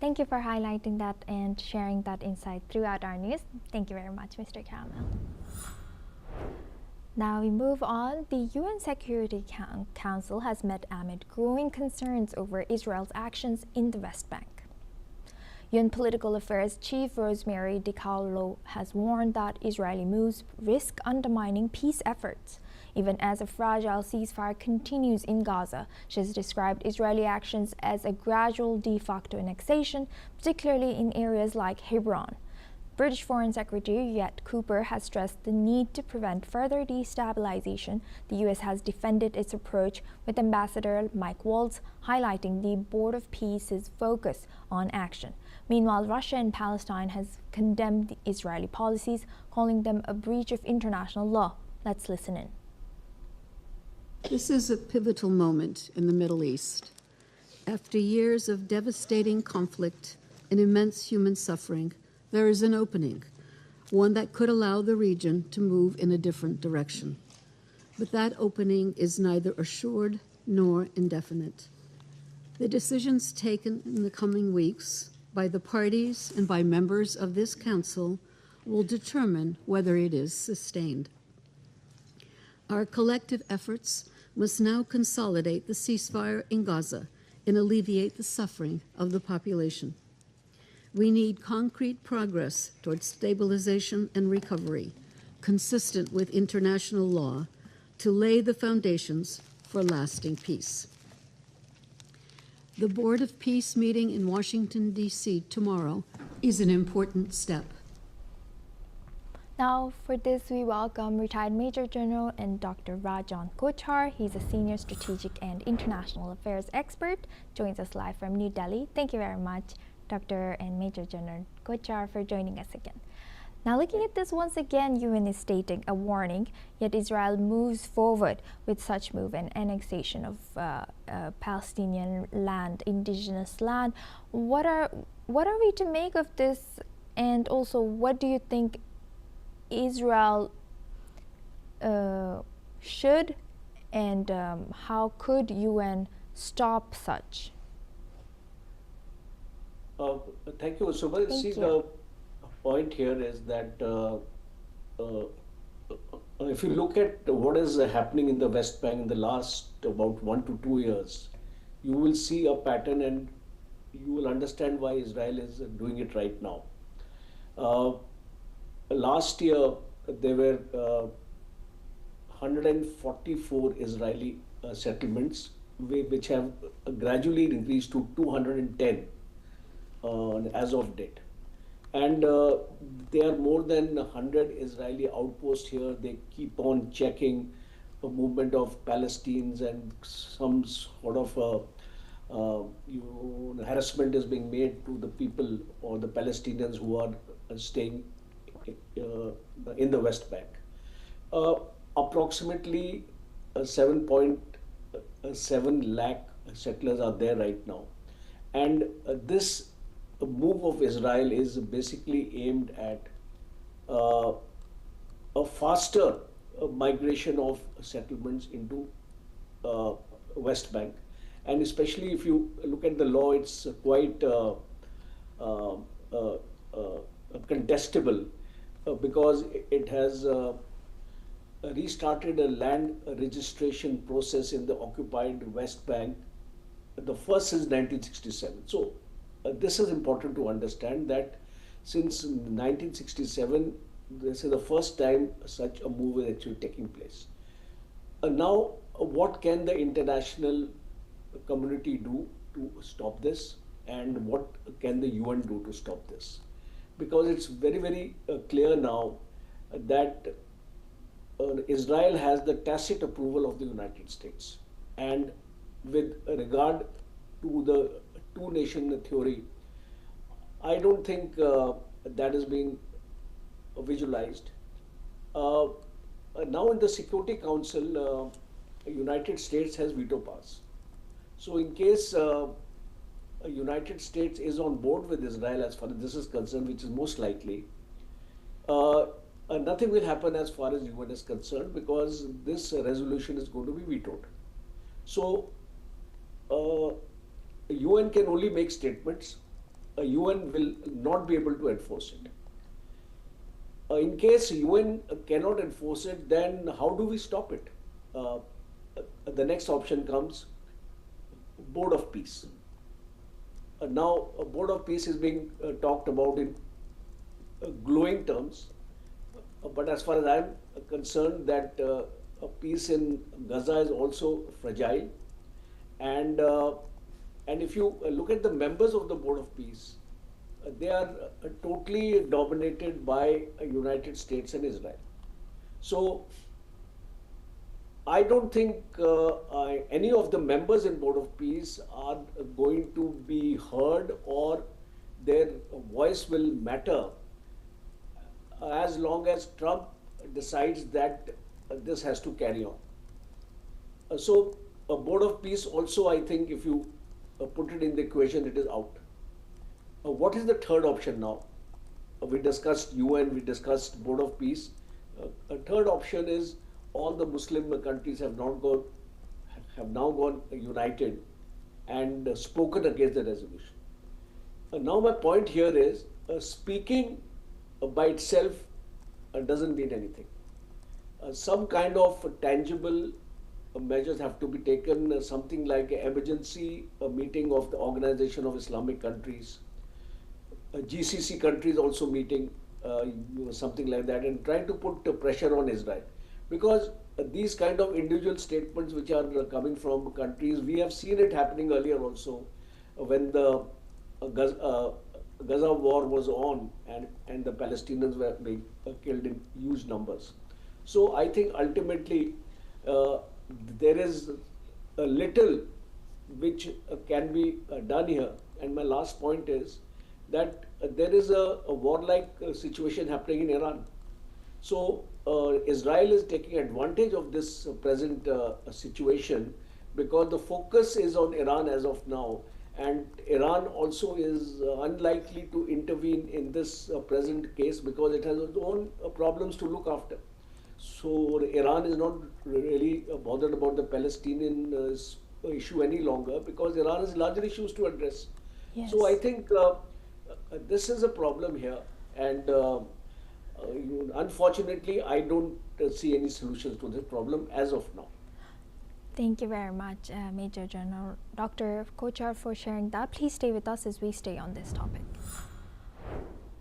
Thank you for highlighting that and sharing that insight throughout our news. Thank you very much, Mr. Caramel. Now we move on. The UN Security Council has met amid growing concerns over Israel's actions in the West Bank. UN Political Affairs Chief Rosemary DiCarlo has warned that Israeli moves risk undermining peace efforts. Even as a fragile ceasefire continues in Gaza, she has described Israeli actions as a gradual de facto annexation, particularly in areas like Hebron. British Foreign Secretary Yet Cooper has stressed the need to prevent further destabilization. The U.S. has defended its approach, with Ambassador Mike Waltz highlighting the Board of Peace's focus on action. Meanwhile, Russia and Palestine has condemned the Israeli policies, calling them a breach of international law. Let's listen in. This is a pivotal moment in the Middle East. After years of devastating conflict and immense human suffering, there is an opening, one that could allow the region to move in a different direction. But that opening is neither assured nor indefinite. The decisions taken in the coming weeks by the parties and by members of this council will determine whether it is sustained. Our collective efforts must now consolidate the ceasefire in Gaza and alleviate the suffering of the population. We need concrete progress towards stabilization and recovery, consistent with international law, to lay the foundations for lasting peace. The Board of Peace meeting in Washington, D.C. tomorrow is an important step. Now, for this, we welcome retired Major General and Dr. Rajan Kochhar. He's a senior strategic and international affairs expert. Joins us live from New Delhi. Thank you very much, Dr. and Major General Kochhar, for joining us again. Now, looking at this once again, UN is stating a warning, yet Israel moves forward with such move and annexation of Palestinian land, indigenous land. What are we to make of this, and also what do you think Israel should and how could UN stop such? Thank you, Subal. See, the point here is that if you look at what is happening in the West Bank in the last about 1 to 2 years, you will see a pattern and you will understand why Israel is doing it right now. Last year, there were 144 Israeli settlements, which have gradually increased to 210 as of date. And there are more than 100 Israeli outposts here. They keep on checking the movement of Palestinians, and some sort of harassment is being made to the people or the Palestinians who are staying in the West Bank. Approximately 7.7 lakh settlers are there right now. And this move of Israel is basically aimed at a faster migration of settlements into West Bank. And especially if you look at the law, it's quite contestable. Because it has restarted a land registration process in the occupied West Bank, the first since 1967. So this is important to understand that since 1967, this is the first time such a move is actually taking place. Now, what can the international community do to stop this, and what can the UN do to stop this? Because it's very, very clear now that Israel has the tacit approval of the United States. And with regard to the two-nation theory, I don't think that is being visualized. Now in the Security Council, United States has veto powers. So in case United States is on board with Israel as far as this is concerned, which is most likely, nothing will happen as far as UN is concerned, because this resolution is going to be vetoed. So UN can only make statements. UN will not be able to enforce it. In case UN cannot enforce it, then how do we stop it? The next option comes Board of Peace. Now, a Board of Peace is being talked about in glowing terms, but as far as I'm concerned, that a peace in Gaza is also fragile, and if you look at the members of the Board of Peace, they are totally dominated by United States and Israel. So I don't think any of the members in Board of Peace are going to be heard, or their voice will matter as long as Trump decides that this has to carry on. So a Board of Peace also, I think, if you put it in the equation, it is out. What is the third option now? We discussed UN, we discussed Board of Peace. A third option is all the Muslim countries have now gone united and spoken against the resolution. Now my point here is speaking by itself doesn't mean anything. Some kind of tangible measures have to be taken, something like an emergency meeting of the Organization of Islamic Countries, GCC countries also meeting, something like that, and trying to put pressure on Israel. Because these kind of individual statements which are coming from countries, we have seen it happening earlier also, when the Gaza war was on and the Palestinians were being killed in huge numbers. So I think ultimately there is a little which can be done here. And my last point is that there is a warlike situation happening in Iran. So Israel is taking advantage of this present situation, because the focus is on Iran as of now, and Iran also is unlikely to intervene in this present case because it has its own problems to look after. So Iran is not really bothered about the Palestinian issue any longer, because Iran has larger issues to address. Yes. So I think this is a problem here, and unfortunately I don't see any solutions to this problem as of now. Thank you very much, Major General Dr. Kochar, for sharing that. Please stay with us as we stay on this topic.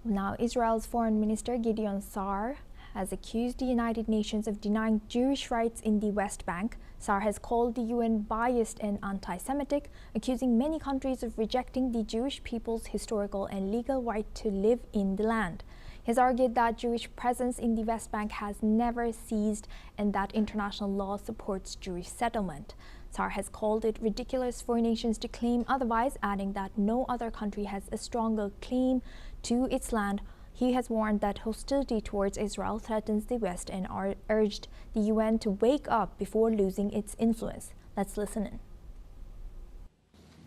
Now, Israel's Foreign Minister Gideon Sa'ar has accused the United Nations of denying Jewish rights in the West Bank. Sa'ar has called the UN biased and anti-Semitic, accusing many countries of rejecting the Jewish people's historical and legal right to live in the land. He has argued that Jewish presence in the West Bank has never ceased and that international law supports Jewish settlement. Sa'ar has called it ridiculous for nations to claim otherwise, adding that no other country has a stronger claim to its land. He has warned that hostility towards Israel threatens the West and urged the UN to wake up before losing its influence. Let's listen in.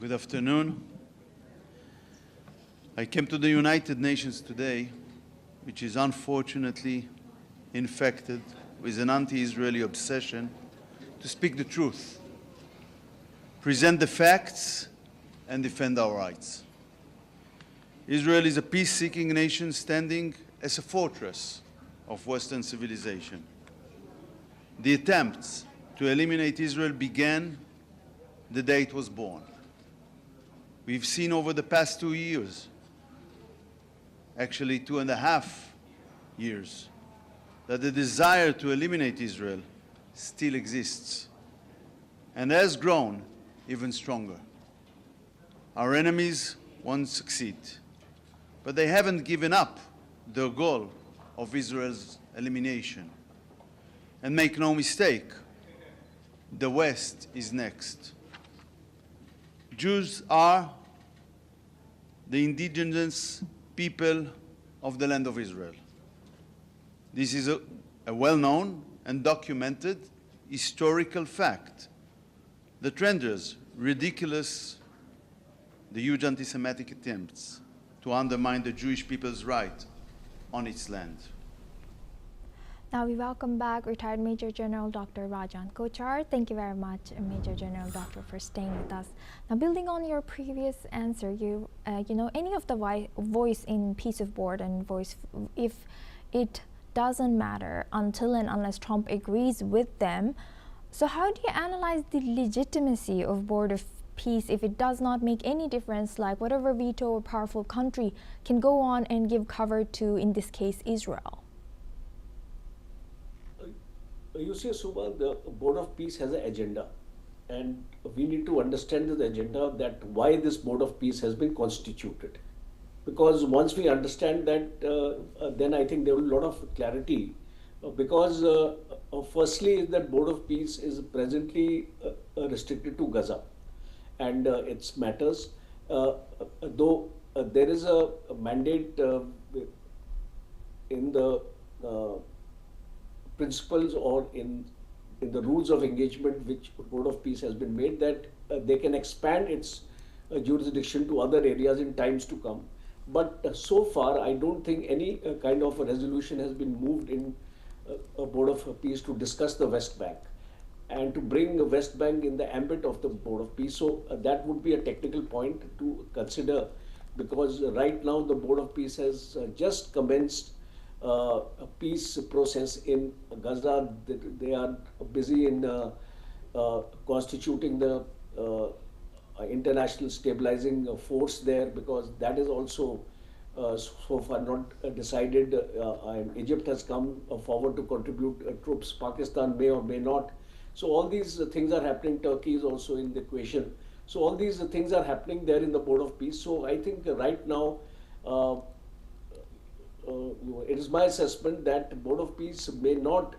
Good afternoon. I came to the United Nations today, which is unfortunately infected with an anti-Israeli obsession, to speak the truth, present the facts, and defend our rights. Israel is a peace-seeking nation standing as a fortress of Western civilization. The attempts to eliminate Israel began the day it was born. We've seen over the past 2 years, actually 2.5 years, that the desire to eliminate Israel still exists and has grown even stronger. Our enemies won't succeed, but they haven't given up their goal of Israel's elimination. And make no mistake, the West is next. Jews are the indigenous people of the land of Israel. This is a well-known and documented historical fact that renders ridiculous the huge anti-Semitic attempts to undermine the Jewish people's right on its land. Now we welcome back retired Major General Dr. Rajan Kochar. Thank you very much, Major General Doctor, for staying with us. Now, building on your previous answer, you know, any of the voice in peace of board and voice, if it doesn't matter until and unless Trump agrees with them. So how do you analyze the legitimacy of board of peace if it does not make any difference, like whatever veto or powerful country can go on and give cover to, in this case, Israel? You see, Subha, the Board of Peace has an agenda, and we need to understand the agenda, that why this Board of Peace has been constituted. Because once we understand that, then I think there will be a lot of clarity. Because firstly, is that Board of Peace is presently restricted to Gaza and its matters. Though there is a mandate in the principles or in the rules of engagement which Board of Peace has been made, that they can expand its jurisdiction to other areas in times to come. But so far, I don't think any kind of a resolution has been moved in a Board of Peace to discuss the West Bank and to bring the West Bank in the ambit of the Board of Peace. So that would be a technical point to consider, because right now the Board of Peace has just commenced a peace process in Gaza. They are busy in constituting the international stabilizing force there, because that is also so far not decided. Egypt has come forward to contribute troops. Pakistan may or may not. So all these things are happening. Turkey is also in the equation. So all these things are happening there in the Board of Peace. So I think right now, it is my assessment that Board of Peace may not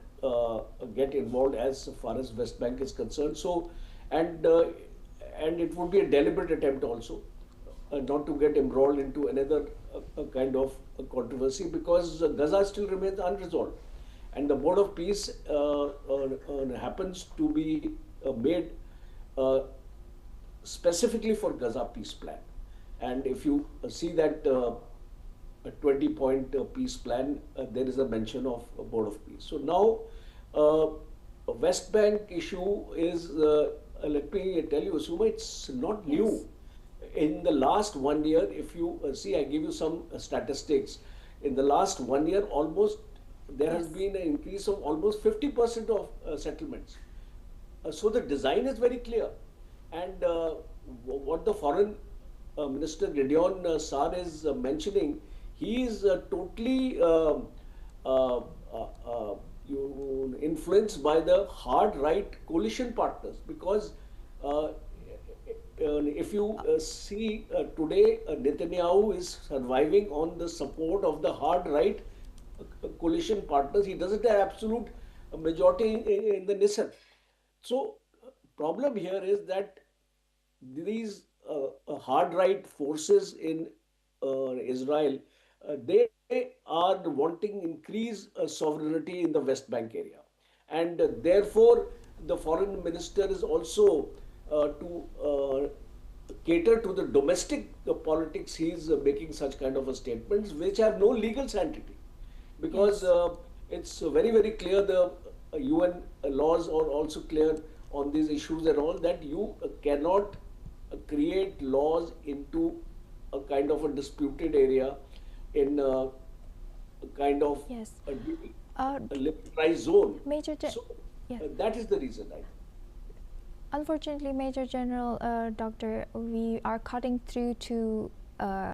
get involved as far as West Bank is concerned. So, and it would be a deliberate attempt also not to get embroiled into another kind of controversy, because Gaza still remains unresolved, and the Board of Peace happens to be made specifically for Gaza peace plan. And if you see that a 20-point peace plan, there is a mention of a Board of Peace. So now, West Bank issue is, let me tell you, Suma, it's not new. Yes. In the last 1 year, if you see, I give you some statistics. In the last 1 year, almost there has been an increase of almost 50% of settlements. So the design is very clear. And what the foreign minister Gideon Sar is mentioning, he is totally influenced by the hard right coalition partners, because if you see today, Netanyahu is surviving on the support of the hard right coalition partners. He doesn't have absolute majority in the Knesset. So problem here is that these hard right forces in Israel, they are wanting increased sovereignty in the West Bank area, and therefore the foreign minister is also to cater to the domestic politics. He is making such kind of statements which have no legal sanctity, because it's very, very clear. The UN laws are also clear on these issues and all, that you cannot create laws into a kind of a disputed area in a kind of a liberalized zone. Major So that is the reason. Unfortunately, Major General Doctor, we are cutting through to